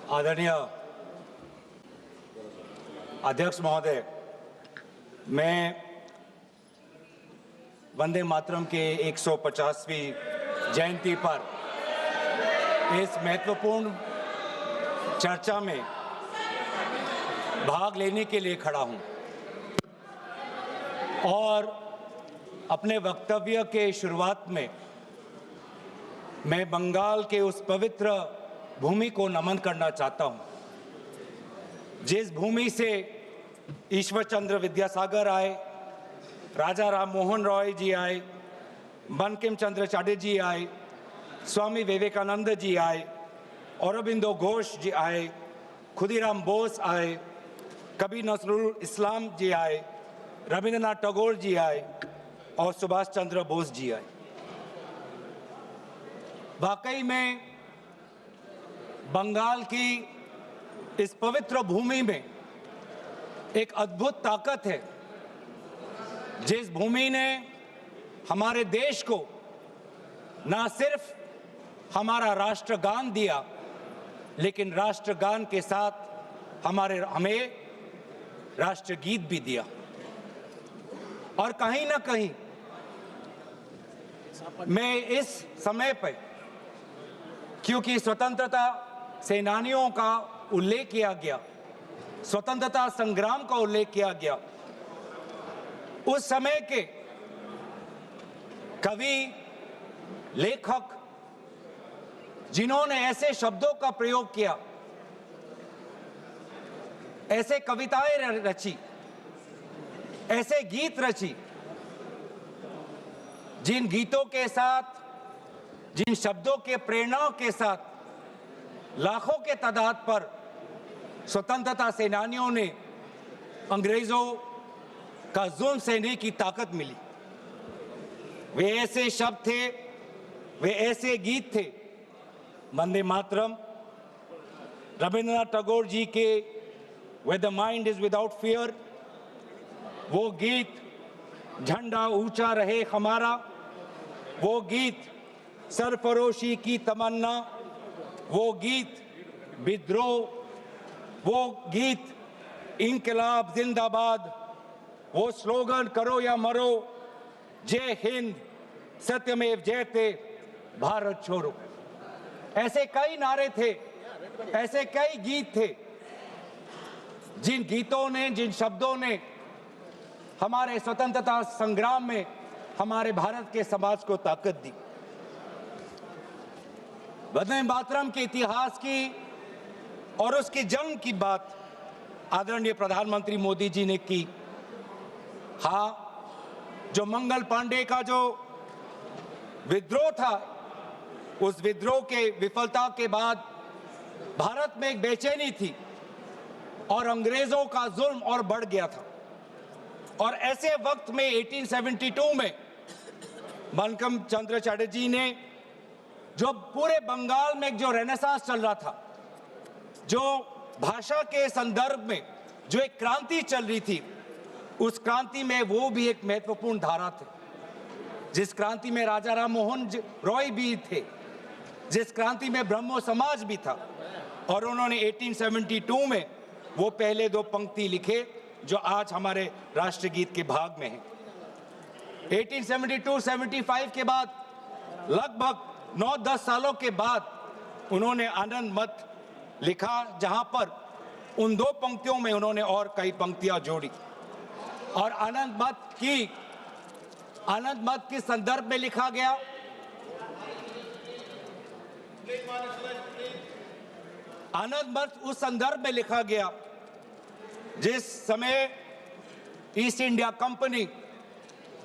आदरणीय अध्यक्ष महोदय, मैं वंदे मातरम के 150वीं जयंती पर इस महत्वपूर्ण चर्चा में भाग लेने के लिए खड़ा हूं और अपने वक्तव्य के शुरुआत में मैं बंगाल के उस पवित्र भूमि को नमन करना चाहता हूं जिस भूमि से ईश्वर चंद्र विद्यासागर आए, राजा राम मोहन रॉय जी आए, बंकिम चंद्र चटर्जी आए, स्वामी विवेकानंद जी आए, औरबिंदो घोष जी आए, खुदीराम बोस आए, कबीर नजरुल इस्लाम जी आए, रविंद्रनाथ टैगोर जी आए और सुभाष चंद्र बोस जी आए। वाकई में बंगाल की इस पवित्र भूमि में एक अद्भुत ताकत है, जिस भूमि ने हमारे देश को ना सिर्फ हमारा राष्ट्रगान दिया, लेकिन राष्ट्रगान के साथ हमें राष्ट्रगीत भी दिया। और कहीं ना कहीं मैं इस समय पर, क्योंकि स्वतंत्रता सेनानियों का उल्लेख किया गया, स्वतंत्रता संग्राम का उल्लेख किया गया, उस समय के कवि, लेखक जिन्होंने ऐसे शब्दों का प्रयोग किया, ऐसे कविताएं रची, ऐसे गीत रची, जिन गीतों के साथ, जिन शब्दों के प्रेरणाओं के साथ लाखों के तादाद पर स्वतंत्रता सेनानियों ने अंग्रेजों का जुल्म सहने की ताकत मिली। वे ऐसे शब्द थे, वे ऐसे गीत थे, वंदे मातरम, रविंद्रनाथ टैगोर जी के Where the mind is without fear, वो गीत झंडा ऊंचा रहे हमारा, वो गीत सरफरोशी की तमन्ना, वो गीत विद्रोह, वो गीत इंकलाब जिंदाबाद, वो स्लोगन करो या मरो, जय हिंद, सत्यमेव जयते, भारत छोड़ो। ऐसे कई नारे थे, ऐसे कई गीत थे, जिन गीतों ने, जिन शब्दों ने हमारे स्वतंत्रता संग्राम में हमारे भारत के समाज को ताकत दी। वंदे मातरम के इतिहास की और उसके जन्म की बात आदरणीय प्रधानमंत्री मोदी जी ने की। हाँ, जो मंगल पांडे का जो विद्रोह था, उस विद्रोह के विफलता के बाद भारत में एक बेचैनी थी और अंग्रेजों का जुल्म और बढ़ गया था। और ऐसे वक्त में 1872 में बंकिम चंद्र चटर्जी ने, जो पूरे बंगाल में जो रेनेसांस चल रहा था, जो भाषा के संदर्भ में जो एक क्रांति चल रही थी, उस क्रांति में वो भी एक महत्वपूर्ण धारा थे। जिस क्रांति में राजा राम मोहन रॉय भी थे, जिस क्रांति में ब्रह्मो समाज भी था, और उन्होंने 1872 में वो पहले दो पंक्ति लिखे जो आज हमारे राष्ट्रगीत के भाग में हैं। 1872-75 के बाद लगभग 9-10 सालों के बाद उन्होंने आनंद मत लिखा, जहां पर उन दो पंक्तियों में उन्होंने और कई पंक्तियां जोड़ी। और आनंद मत के संदर्भ में लिखा गया, आनंद मत उस संदर्भ में लिखा गया जिस समय ईस्ट इंडिया कंपनी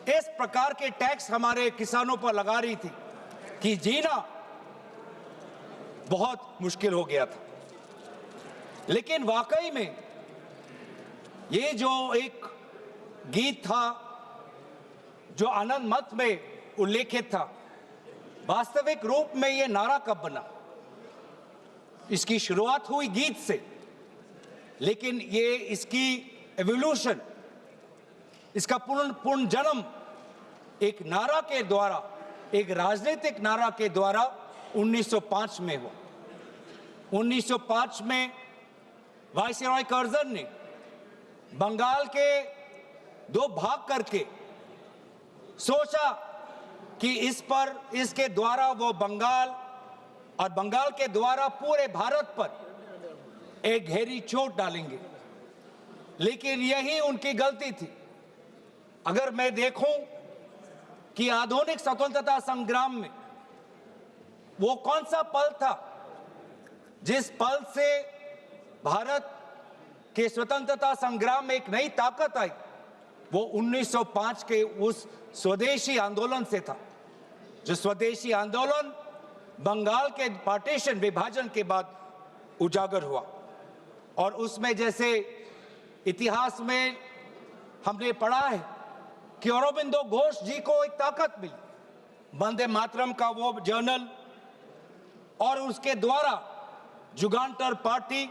इस प्रकार के टैक्स हमारे किसानों पर लगा रही थी कि जीना बहुत मुश्किल हो गया था। लेकिन वाकई में ये जो एक गीत था, जो आनंद मत में उल्लेखित था, वास्तविक रूप में ये नारा कब बना? इसकी शुरुआत हुई गीत से, लेकिन ये इसकी एवोल्यूशन, इसका पूर्ण जन्म एक नारा के द्वारा, एक राजनीतिक नारा के द्वारा 1905 में हुआ। 1905 में वायसरॉय कर्जन ने बंगाल के दो भाग करके सोचा कि इसके द्वारा वो बंगाल और बंगाल के द्वारा पूरे भारत पर एक गहरी चोट डालेंगे, लेकिन यही उनकी गलती थी। अगर मैं देखूं कि आधुनिक स्वतंत्रता संग्राम में वो कौन सा पल था जिस पल से भारत के स्वतंत्रता संग्राम में एक नई ताकत आई, वो 1905 के उस स्वदेशी आंदोलन से था। जो स्वदेशी आंदोलन बंगाल के पार्टीशन विभाजन के बाद उजागर हुआ और उसमें जैसे इतिहास में हमने पढ़ा है कि अरबिंदो घोष जी को एक ताकत मिली, वंदे मातरम का वो जर्नल, और उसके द्वारा जुगांटर पार्टी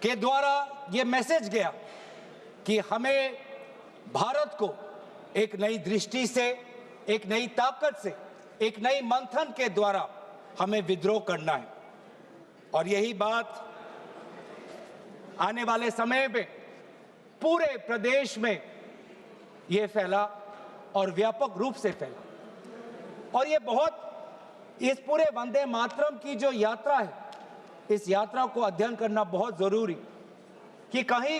के द्वारा ये मैसेज गया कि हमें भारत को एक नई दृष्टि से, एक नई ताकत से, एक नई मंथन के द्वारा हमें विद्रोह करना है। और यही बात आने वाले समय में पूरे प्रदेश में ये फैला और व्यापक रूप से फैला। और ये बहुत, इस पूरे वंदे मातरम की जो यात्रा है, इस यात्रा को अध्ययन करना बहुत जरूरी कि कहीं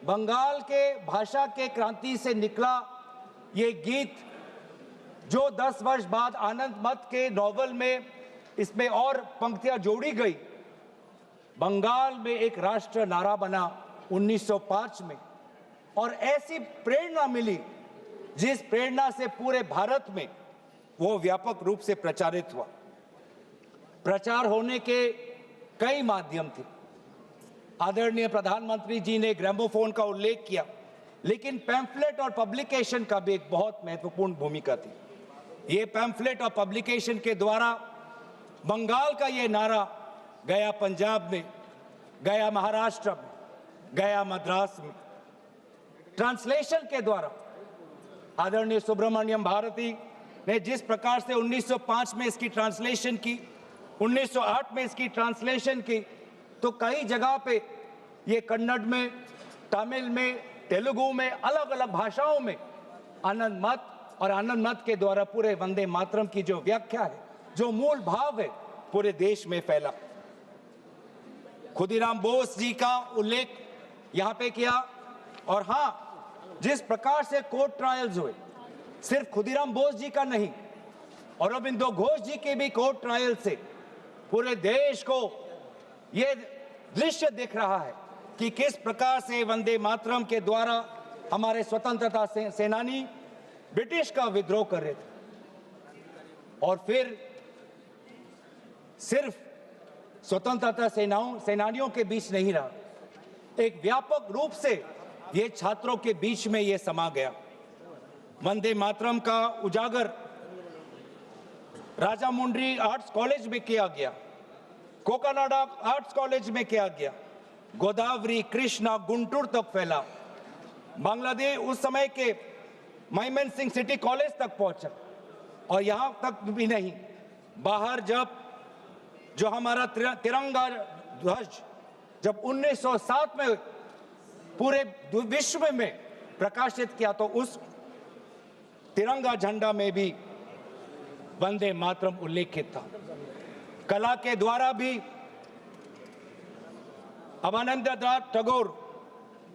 बंगाल के भाषा के क्रांति से निकला ये गीत जो 10 वर्ष बाद आनंद मत के नॉवल में इसमें और पंक्तियां जोड़ी गई, बंगाल में एक राष्ट्र नारा बना 1905 में, और ऐसी प्रेरणा मिली जिस प्रेरणा से पूरे भारत में वो व्यापक रूप से प्रचारित हुआ। प्रचार होने के कई माध्यम थे। आदरणीय प्रधानमंत्री जी ने ग्रामोफोन का उल्लेख किया, लेकिन पैम्फलेट और पब्लिकेशन का भी एक बहुत महत्वपूर्ण भूमिका थी। ये पैम्फलेट और पब्लिकेशन के द्वारा बंगाल का ये नारा गया पंजाब में, गया महाराष्ट्र में, गया मद्रास में। ट्रांसलेशन के द्वारा आदरणीय सुब्रमण्यम भारती ने जिस प्रकार से 1905 में इसकी ट्रांसलेशन की, 1908 में इसकी ट्रांसलेशन की, तो कई जगह पे ये कन्नड़ में, तमिल में, तेलुगु में, अलग अलग भाषाओं में आनंद मत और आनंद मत के द्वारा पूरे वंदे मातरम की जो व्याख्या है, जो मूल भाव है, पूरे देश में फैला। खुदीराम बोस जी का उल्लेख यहाँ पे किया। और हाँ, जिस प्रकार से कोर्ट ट्रायल्स हुए, सिर्फ खुदीराम बोस जी का नहीं, अरबिंदो घोष जी के भी कोर्ट ट्रायल से पूरे देश को ये दृश्य दिख रहा है कि किस प्रकार से वंदे मातरम के द्वारा हमारे स्वतंत्रता सेनानी ब्रिटिश का विद्रोह कर रहे थे। और फिर सिर्फ स्वतंत्रता सेनानियों के बीच नहीं रहा, एक व्यापक रूप से ये छात्रों के बीच में ये समा गया। वंदे मातरम का उजागर राजामुंड्री आर्ट्स कॉलेज में किया गया, कोकानाडा आर्ट्स कॉलेज में किया गया, गोदावरी, कृष्णा, गुंटूर तक फैला, बांग्लादेश उस समय के मैमन सिंह सिटी कॉलेज तक पहुंचा। और यहां तक भी नहीं, बाहर जो हमारा तिरंगा ध्वज जब 1907 में पूरे विश्व में प्रकाशित किया, तो उस तिरंगा झंडा में भी वंदे मातरम उल्लेखित था। कला के द्वारा भी अवनींद्रनाथ टैगोर,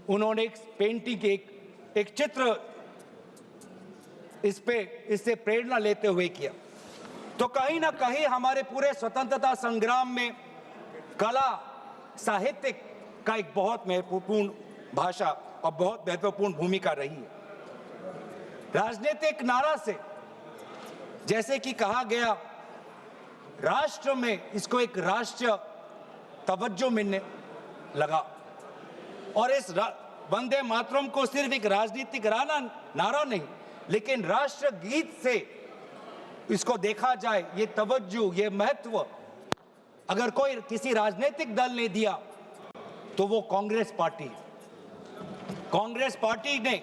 उन्होंने एक पेंटिंग, एक चित्र इससे प्रेरणा लेते हुए किया। तो कहीं ना कहीं हमारे पूरे स्वतंत्रता संग्राम में कला, साहित्य का एक बहुत महत्वपूर्ण भाषा और बहुत महत्वपूर्ण भूमिका रही है। राजनीतिक नारा से, जैसे कि कहा गया, राष्ट्र में इसको एक राष्ट्रीय तवज्जो मिलने लगा। और इस वंदे मातरम को सिर्फ एक राजनीतिक नारा नहीं, लेकिन राष्ट्र गीत से इसको देखा जाए, ये तवज्जो, ये महत्व अगर कोई किसी राजनीतिक दल ने दिया तो वो कांग्रेस पार्टी। कांग्रेस पार्टी ने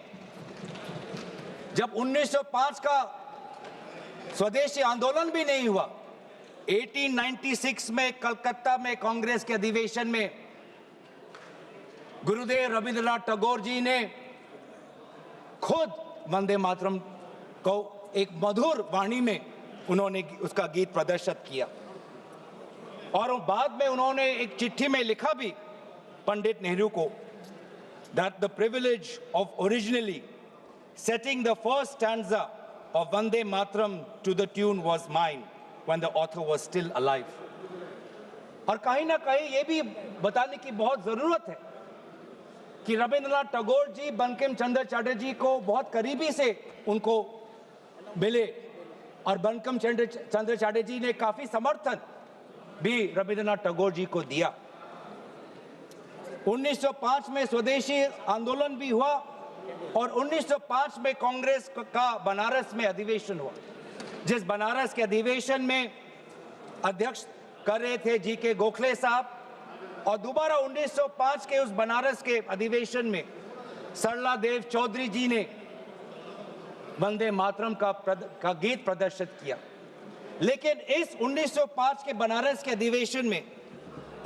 जब 1905 का स्वदेशी आंदोलन भी नहीं हुआ, 1896 में कलकत्ता में कांग्रेस के अधिवेशन में गुरुदेव रविंद्रनाथ टैगोर जी ने खुद वंदे मातरम को एक मधुर वाणी में उन्होंने उसका गीत प्रदर्शित किया। और बाद में उन्होंने एक चिट्ठी में लिखा भी पंडित नेहरू को, that the privilege of originally setting the first stanza of Vande Mataram to the tune was mine when the author was still alive. और कहीं ना कहीं ये भी बताने की बहुत जरूरत है कि रविंद्रनाथ टैगोर जी बंकिम चंद्र चटर्जी को बहुत करीबी से उनको मिले और बंकिम चंद्र चटर्जी ने काफी समर्थन भी रविंद्रनाथ टैगोर जी को दिया। 1905 में स्वदेशी आंदोलन भी हुआ और 1905 में कांग्रेस का बनारस में अधिवेशन हुआ, जिस बनारस के अधिवेशन में अध्यक्ष कर रहे थे जी.के. गोखले साहब। और दोबारा 1905 के उस बनारस के अधिवेशन में सरला देव चौधरी जी ने वंदे मातरम का गीत प्रदर्शित किया। लेकिन इस 1905 के बनारस के अधिवेशन में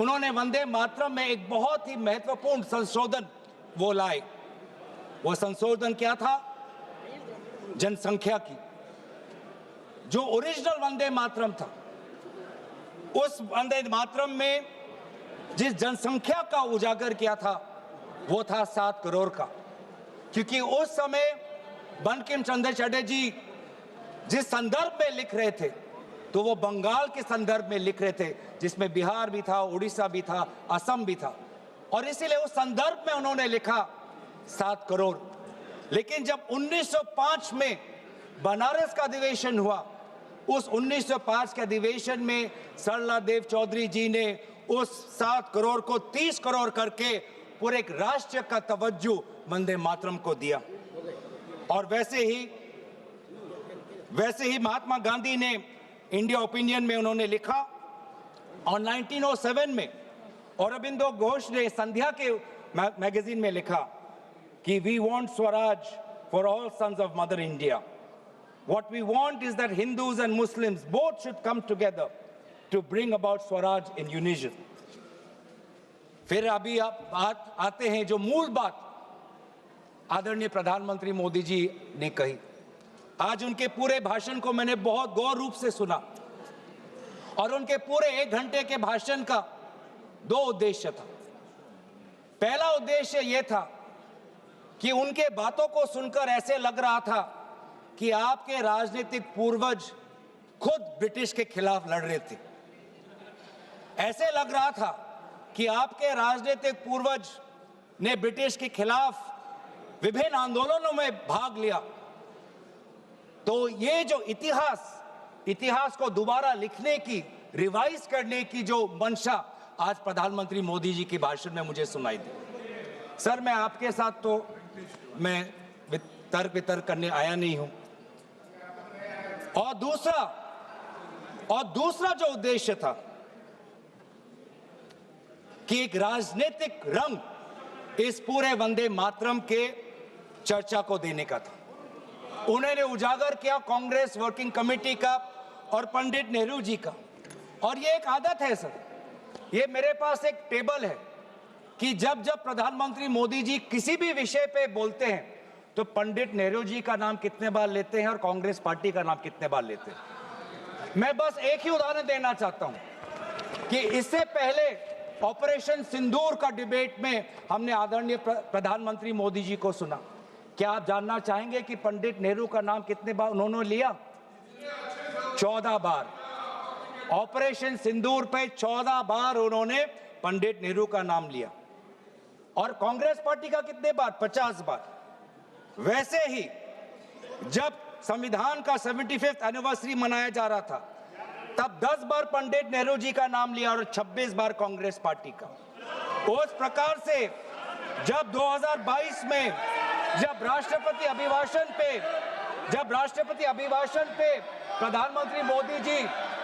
उन्होंने वंदे मातरम में एक बहुत ही महत्वपूर्ण संशोधन वो लाए। वो संशोधन क्या था? जनसंख्या की। जो ओरिजिनल वंदे मातरम था, उस वंदे मातरम में जिस जनसंख्या का उजागर किया था वो था 7 करोड़ का। क्योंकि उस समय बंकिम चंद्र चटर्जी जिस संदर्भ में लिख रहे थे तो वो बंगाल के संदर्भ में लिख रहे थे, जिसमें बिहार भी था, उड़ीसा भी था, असम भी था, और इसीलिए उस संदर्भ में उन्होंने लिखा 7 करोड़। लेकिन जब 1905 में बनारस का अधिवेशन हुआ, उस 1905 के अधिवेशन में सरला देव चौधरी जी ने उस 7 करोड़ को 30 करोड़ करके पूरे एक राष्ट्र का तवज्जो वंदे मातरम को दिया। और वैसे ही महात्मा गांधी ने इंडिया ओपिनियन में उन्होंने लिखा, और 1907 में अरबिंदो घोष ने संध्या के मैगजीन में लिखा कि we want Swaraj for all sons of mother India. What we want is that Hindus and Muslims both should come together to bring about Swaraj in unison. फिर अभी आप आते हैं जो मूल बात आदरणीय प्रधानमंत्री मोदी जी ने कही। आज उनके पूरे भाषण को मैंने बहुत गौर रूप से सुना और उनके पूरे 1 घंटे के भाषण का 2 उद्देश्य था। पहला उद्देश्य यह था कि उनके बातों को सुनकर ऐसे लग रहा था कि आपके राजनीतिक पूर्वज खुद ब्रिटिश के खिलाफ लड़ रहे थे। ऐसे लग रहा था कि आपके राजनीतिक पूर्वज ने ब्रिटिश के खिलाफ विभिन्न आंदोलनों में भाग लिया। तो ये जो इतिहास को दोबारा लिखने की, रिवाइज करने की जो मंशा आज प्रधानमंत्री मोदी जी के भाषण में मुझे सुनाई दी। सर, मैं आपके साथ तो मैं तर्क वितर्क करने आया नहीं हूं। और दूसरा जो उद्देश्य था कि एक राजनीतिक रंग इस पूरे वंदे मातरम के चर्चा को देने का था। उन्होंने उजागर किया कांग्रेस वर्किंग कमेटी का और पंडित नेहरू जी का। और ये एक आदत है सर, ये मेरे पास एक टेबल है कि जब प्रधानमंत्री मोदी जी किसी भी विषय पे बोलते हैं तो पंडित नेहरू जी का नाम कितने बार लेते हैं और कांग्रेस पार्टी का नाम कितने बार लेते हैं। मैं बस एक ही उदाहरण देना चाहता हूं कि इससे पहले ऑपरेशन सिंदूर का डिबेट में हमने आदरणीय प्रधानमंत्री मोदी जी को सुना। क्या आप जानना चाहेंगे कि पंडित नेहरू का नाम कितने बार उन्होंने लिया? 14 बार। ऑपरेशन सिंदूर पे 14 बार उन्होंने पंडित नेहरू का नाम लिया। और कांग्रेस पार्टी का कितने बार? 50 बार। वैसे ही जब संविधान का 75th एनिवर्सरी मनाया जा रहा था तब 10 बार पंडित नेहरू जी का नाम लिया और 26 बार कांग्रेस पार्टी का। उस प्रकार से जब 2022 में जब राष्ट्रपति अभिभाषण पे प्रधानमंत्री मोदी जी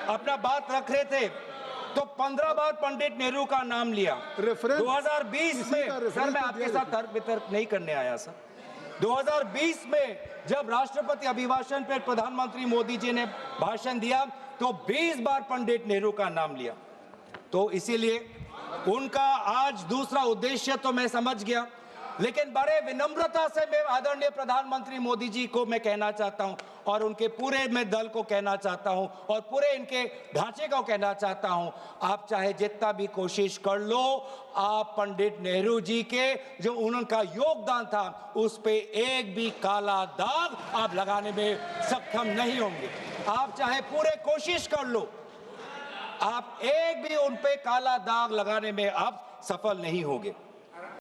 अपना बात रख रहे थे तो 15 बार पंडित नेहरू का नाम लिया। 2020 में, सर मैं आपके साथ तर्क वितर्क नहीं करने आया सर, 2020 में जब राष्ट्रपति अभिभाषण पर प्रधानमंत्री मोदी जी ने भाषण दिया तो 20 बार पंडित नेहरू का नाम लिया। तो इसीलिए उनका आज दूसरा उद्देश्य तो मैं समझ गया, लेकिन बड़े विनम्रता से मैं आदरणीय प्रधानमंत्री मोदी जी को मैं कहना चाहता हूं और उनके पूरे मैं दल को कहना चाहता हूं और पूरे इनके ढांचे को कहना चाहता हूं, आप चाहे जितना भी कोशिश कर लो, आप पंडित नेहरू जी के जो उनका योगदान था उस पे एक भी काला दाग आप लगाने में सक्षम नहीं होंगे। आप चाहे पूरे कोशिश कर लो, आप एक भी उन पे काला दाग लगाने में आप सफल नहीं होंगे।